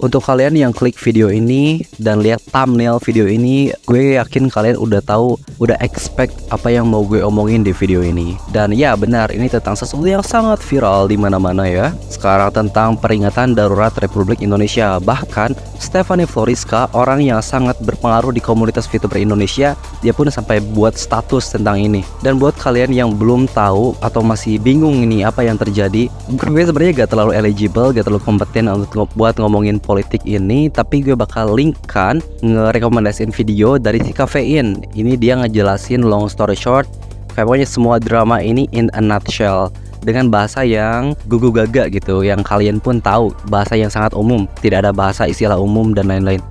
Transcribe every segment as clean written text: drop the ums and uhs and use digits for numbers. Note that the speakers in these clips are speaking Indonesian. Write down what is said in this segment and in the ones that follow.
Untuk kalian yang klik video ini dan lihat thumbnail video ini, gue yakin kalian udah tahu, udah expect apa yang mau gue omongin di video ini. Dan ya benar, ini tentang sesuatu yang sangat viral di mana-mana ya. Sekarang tentang peringatan darurat Republik Indonesia. Bahkan Stephanie Floriska, orang yang sangat berpengaruh di komunitas VTuber Indonesia, dia pun sampai buat status tentang ini. Dan buat kalian yang belum tahu atau masih bingung ini apa yang terjadi, gue sebenarnya gak terlalu eligible, gak terlalu kompeten untuk buat ngomongin politik ini, tapi gue bakal linkkan ngerekomendasiin video dari si Kafein. Ini dia ngejelasin long story short, pokoknya semua drama ini in a nutshell dengan bahasa yang gugu gaga gitu, yang kalian pun tahu, bahasa yang sangat umum, tidak ada bahasa istilah umum dan lain-lain.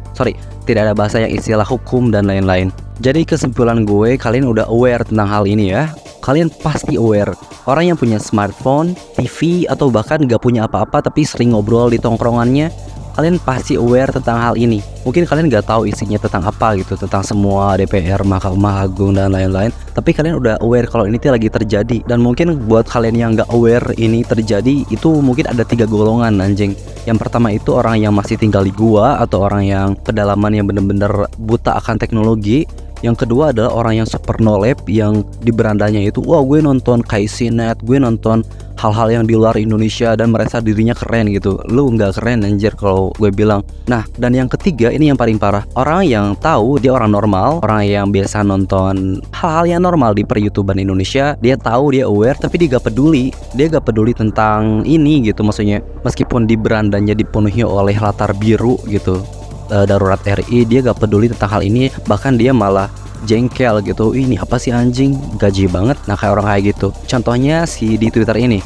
Tidak ada bahasa yang istilah hukum dan lain-lain. Jadi kesimpulan gue, kalian udah aware tentang hal ini ya. Kalian pasti aware. Orang yang punya smartphone, TV, atau bahkan gak punya apa-apa tapi sering ngobrol di tongkrongannya, kalian pasti aware tentang hal ini. Mungkin kalian gak tahu isinya tentang apa gitu, tentang semua DPR, Mahkamah Agung dan lain-lain, tapi kalian udah aware kalau ini lagi terjadi. Dan mungkin buat kalian yang gak aware ini terjadi, itu mungkin ada 3 golongan anjing. Yang pertama itu orang yang masih tinggal di gua, atau orang yang pedalaman yang bener-bener buta akan teknologi. Yang kedua adalah orang yang super no-lab, yang di berandanya itu, wah gue nonton Kaisinet, gue nonton hal-hal yang di luar Indonesia dan merasa dirinya keren gitu. Lu nggak keren anjir kalau gue bilang. Nah, dan yang ketiga ini yang paling parah, orang yang tahu dia orang normal, orang yang biasa nonton hal-hal yang normal di per-YouTubean Indonesia. Dia tahu, dia aware, tapi dia gak peduli. Dia gak peduli tentang ini gitu, maksudnya meskipun di berandanya dipenuhi oleh latar biru gitu, darurat RI, dia gak peduli tentang hal ini. Bahkan dia malah jengkel gitu, ini apa sih anjing, gaji banget. Nah kayak orang kayak gitu. Contohnya si di Twitter ini.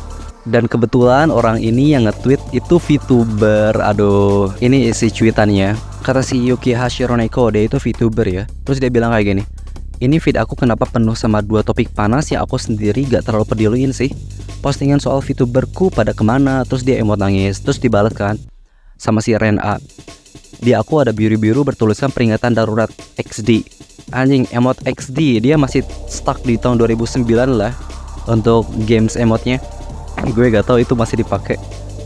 Dan kebetulan orang ini yang nge-tweet itu VTuber. Aduh, ini isi cuitannya. Kata si Yuki Hashironeko, dia itu VTuber ya. Terus dia bilang kayak gini, ini feed aku kenapa penuh sama 2 topik panas yang aku sendiri gak terlalu peduliin sih. Postingan soal VTuberku pada kemana. Terus dia emot nangis. Terus dibalas kan sama si Ren A, di aku ada biru-biru bertuliskan peringatan darurat XD. Anjing, emot XD, dia masih stuck di tahun 2009 lah untuk games emotnya. Gue gak tahu itu masih dipakai.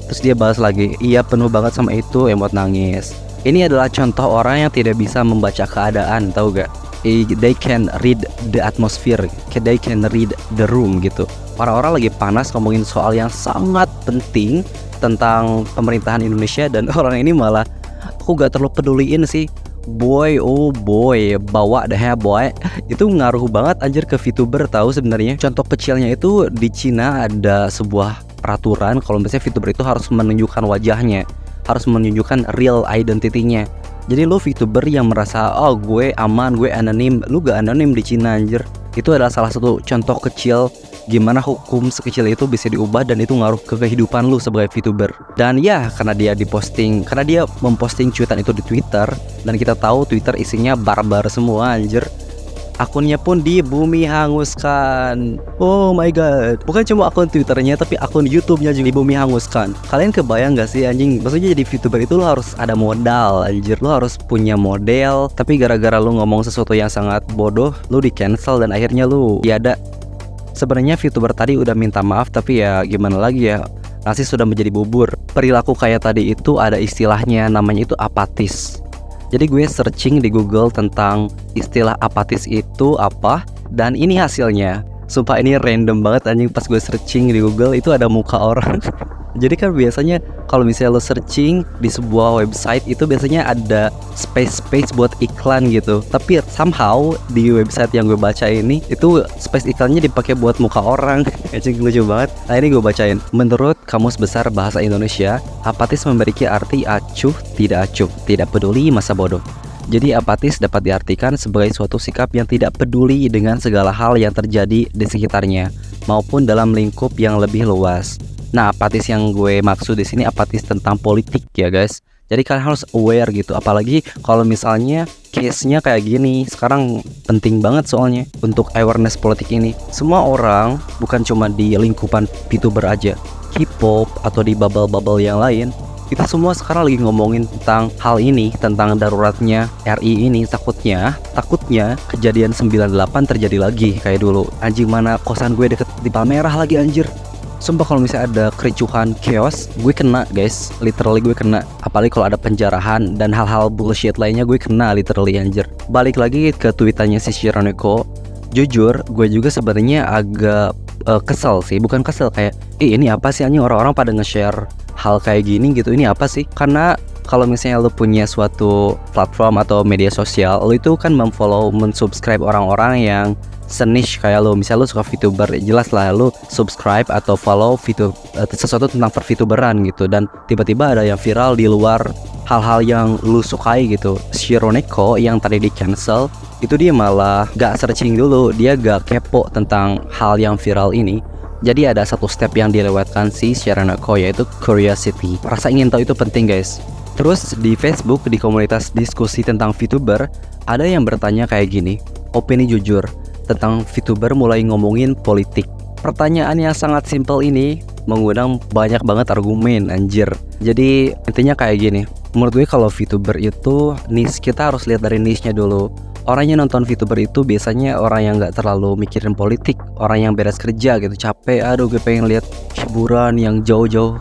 Terus dia bahas lagi, iya penuh banget sama itu, emot nangis. Ini adalah contoh orang yang tidak bisa membaca keadaan, tahu gak? They can read the atmosphere, they can read the room gitu. Orang-orang lagi panas ngomongin soal yang sangat penting tentang pemerintahan Indonesia, dan orang ini malah, aku gak terlalu peduliin sih. Boy, oh boy, bawa deh ya boy. Itu ngaruh banget anjir ke VTuber tahu sebenarnya. Contoh kecilnya itu di Cina ada sebuah peraturan kalau misalnya VTuber itu harus menunjukkan wajahnya, harus menunjukkan real identity-nya. Jadi lo VTuber yang merasa, oh gue aman, gue anonim, lu gak anonim di Cina anjir. Itu adalah salah satu contoh kecil gimana hukum sekecil itu bisa diubah dan itu ngaruh ke kehidupan lu sebagai VTuber. Dan ya, karena dia memposting cuitan itu di Twitter, dan kita tahu Twitter isinya barbar semua anjir. Akunnya pun di bumi hanguskan. Oh my god. Bukan cuma akun Twitternya, tapi akun YouTube-nya juga di bumi hanguskan. Kalian kebayang gak sih anjing? Maksudnya jadi VTuber itu lo harus ada modal anjir. Lo harus punya model, tapi gara-gara lo ngomong sesuatu yang sangat bodoh, lo di cancel dan akhirnya lo tiada. Sebenarnya VTuber tadi udah minta maaf, tapi ya gimana lagi ya, nasi sudah menjadi bubur. Perilaku kayak tadi itu ada istilahnya, namanya itu apatis. Jadi gue searching di Google tentang istilah apatis itu apa, dan ini hasilnya. Sumpah ini random banget anjing, pas gue searching di Google itu ada muka orang. Jadi kan biasanya kalau misalnya lo searching di sebuah website itu biasanya ada space buat iklan gitu. Tapi somehow di website yang gue baca ini itu space iklannya dipakai buat muka orang. Anjing lucu banget. Nah ini gue bacain. Menurut Kamus Besar Bahasa Indonesia, apatis memiliki arti acuh, tidak peduli, masa bodoh. Jadi apatis dapat diartikan sebagai suatu sikap yang tidak peduli dengan segala hal yang terjadi di sekitarnya maupun dalam lingkup yang lebih luas. Nah, apatis yang gue maksud di sini apatis tentang politik ya guys. Jadi kalian harus aware gitu, apalagi kalau misalnya case-nya kayak gini. Sekarang penting banget soalnya untuk awareness politik ini. Semua orang, bukan cuma di lingkupan VTuber aja, K-pop atau di bubble-bubble yang lain, kita semua sekarang lagi ngomongin tentang hal ini, tentang daruratnya RI ini. Takutnya kejadian 98 terjadi lagi kayak dulu. Anjing, mana kosan gue deket di Palmerah lagi anjir. Sumpah kalau misalnya ada kericuhan, chaos, gue kena guys. Literally gue kena. Apalagi kalau ada penjarahan dan hal-hal bullshit lainnya, gue kena literally anjir. Balik lagi ke tweetannya si Shironeko. Jujur, gue juga sebenarnya agak kesel sih. Bukan kesel, kayak ini apa sih anjing, orang-orang pada nge-share hal kayak gini gitu. Ini apa sih? Karena kalau misalnya lo punya suatu platform atau media sosial, lo itu kan memfollow, mensubscribe orang-orang yang seniche kayak lo. Misalnya lo suka VTuber, jelas lah lo subscribe atau follow sesuatu tentang per-VTuberan gitu. Dan tiba-tiba ada yang viral di luar hal-hal yang lo sukai gitu. Shironeko yang tadi di cancel, itu dia malah gak searching dulu, dia gak kepo tentang hal yang viral ini. Jadi ada satu step yang dilewatkan si Shironeko, yaitu curiosity. Rasa ingin tahu itu penting guys. Terus di Facebook, di komunitas diskusi tentang VTuber, ada yang bertanya kayak gini, opini jujur tentang VTuber mulai ngomongin politik. Pertanyaan yang sangat simpel ini mengundang banyak banget argumen anjir. Jadi intinya kayak gini, menurut gue kalau VTuber itu niche, kita harus lihat dari niche-nya dulu. Orang yang nonton VTuber itu biasanya orang yang gak terlalu mikirin politik, orang yang beres kerja gitu, capek, aduh gue pengen lihat hiburan yang jauh-jauh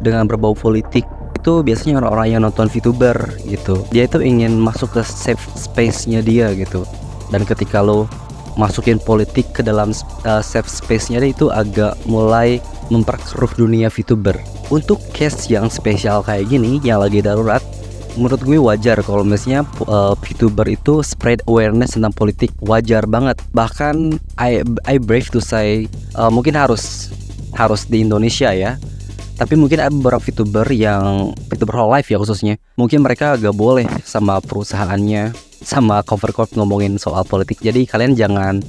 dengan berbau politik. Itu biasanya orang-orang yang nonton VTuber gitu. Dia itu ingin masuk ke safe space-nya dia gitu. Dan ketika lo masukin politik ke dalam safe space-nya dia, itu agak mulai memperkeruh dunia VTuber. Untuk case yang spesial kayak gini, yang lagi darurat, menurut gue wajar kalau misalnya VTuber itu spread awareness tentang politik. Wajar banget. Bahkan I brave to say, mungkin harus di Indonesia ya. Tapi mungkin ada beberapa VTuber yang VTuber whole life ya khususnya, mungkin mereka gak boleh sama perusahaannya, sama cover corp ngomongin soal politik. Jadi kalian jangan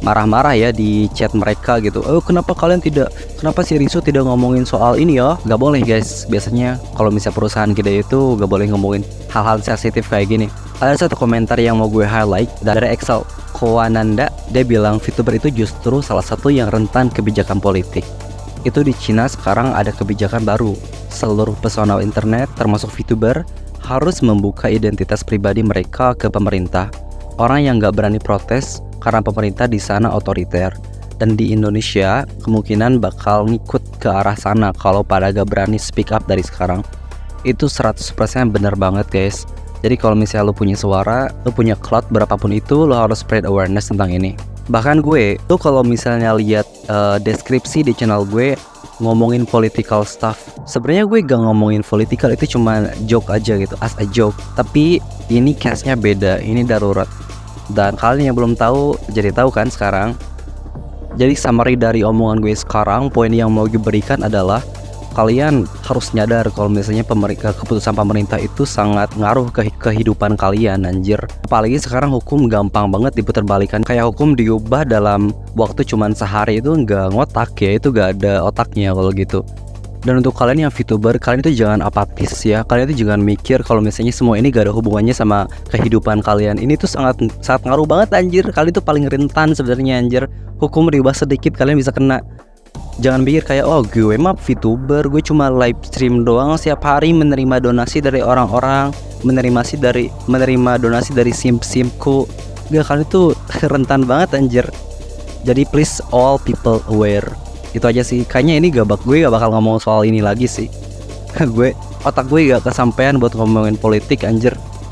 marah-marah ya di chat mereka gitu. Kenapa si Riso tidak ngomongin soal ini ya? Gak boleh guys. Biasanya kalau misalnya perusahaan kita itu gak boleh ngomongin hal-hal sensitif kayak gini. Ada satu komentar yang mau gue highlight dari Excel Kowananda. Dia bilang VTuber itu justru salah satu yang rentan kebijakan politik. Itu di Cina sekarang ada kebijakan baru. Seluruh personal internet termasuk VTuber harus membuka identitas pribadi mereka ke pemerintah. Orang yang gak berani protes karena pemerintah di sana otoriter. Dan di Indonesia kemungkinan bakal ngikut ke arah sana kalau pada gak berani speak up dari sekarang. Itu 100% bener banget guys. Jadi kalau misalnya lo punya suara, lo punya clout berapapun itu, lo harus spread awareness tentang ini. Bahkan gue tuh kalau misalnya lihat deskripsi di channel gue ngomongin political stuff, sebenarnya gue gak ngomongin political, itu cuma joke aja gitu, as a joke. Tapi ini case-nya beda, ini darurat. Dan kalian yang belum tahu jadi tahu kan sekarang. Jadi summary dari omongan gue sekarang, poin yang mau gue berikan adalah kalian harus nyadar kalau misalnya keputusan pemerintah itu sangat ngaruh ke kehidupan kalian anjir. Apalagi sekarang hukum gampang banget diputerbalikan. Kayak hukum diubah dalam waktu cuman sehari, itu nggak ngotak ya, itu nggak ada otaknya kalau gitu. Dan untuk kalian yang VTuber, kalian itu jangan apatis ya. Kalian itu jangan mikir kalau misalnya semua ini gak ada hubungannya sama kehidupan kalian. Ini tuh sangat ngaruh banget anjir. Kalian tuh paling rentan sebenarnya anjir. Hukum diubah sedikit kalian bisa kena. Jangan pikir kayak gue mah VTuber, gue cuma live stream doang setiap hari, menerima donasi dari orang-orang, menerima donasi dari simp-simpku. Gak, kalian tuh rentan banget anjir. Jadi please all people aware. Itu aja sih. Kayaknya ini gue gak bakal ngomong soal ini lagi sih. Otak gue gak kesampean buat ngomongin politik anjir.